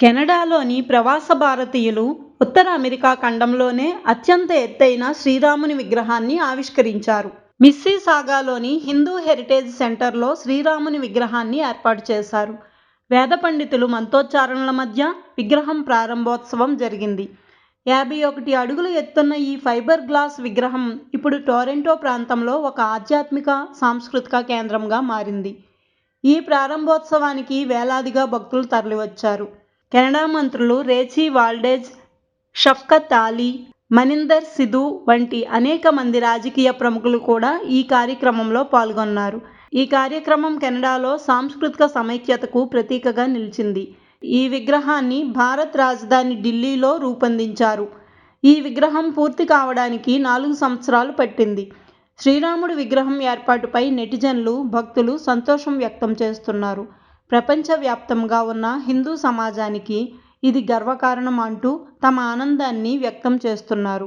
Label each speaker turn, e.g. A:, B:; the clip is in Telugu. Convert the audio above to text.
A: కెనడాలోని ప్రవాస భారతీయులు ఉత్తర అమెరికా ఖండంలోనే అత్యంత ఎత్తైన శ్రీరాముని విగ్రహాన్ని ఆవిష్కరించారు. మిస్సిసాగాలోని హిందూ హెరిటేజ్ సెంటర్లో శ్రీరాముని విగ్రహాన్ని ఏర్పాటు చేశారు. వేద పండితులు మంత్రోచ్చారణల మధ్య విగ్రహం ప్రారంభోత్సవం జరిగింది. 51 అడుగుల ఎత్తున్న ఈ ఫైబర్ గ్లాస్ విగ్రహం ఇప్పుడు టొరంటో ప్రాంతంలో ఒక ఆధ్యాత్మిక, సాంస్కృతిక కేంద్రంగా మారింది. ఈ ప్రారంభోత్సవానికి వేలాదిగా భక్తులు తరలివచ్చారు. కెనడా మంత్రులు రేచీ వాల్డేజ్, షఫ్కత్ అలీ, మనిందర్ సిధు వంటి అనేక మంది రాజకీయ ప్రముఖులు కూడా ఈ కార్యక్రమంలో పాల్గొన్నారు. ఈ కార్యక్రమం కెనడాలో సాంస్కృతిక సమైక్యతకు ప్రతీకగా నిలిచింది. ఈ విగ్రహాన్ని భారత్ రాజధాని ఢిల్లీలో రూపొందించారు. ఈ విగ్రహం పూర్తి కావడానికి 4 సంవత్సరాలు పట్టింది. శ్రీరాముడి విగ్రహం ఏర్పాటుపై నెటిజన్లు, భక్తులు సంతోషం వ్యక్తం చేస్తున్నారు. ప్రపంచవ్యాప్తంగా ఉన్న హిందూ సమాజానికి ఇది గర్వకారణం అంటూ తమ ఆనందాన్ని వ్యక్తం చేస్తున్నారు.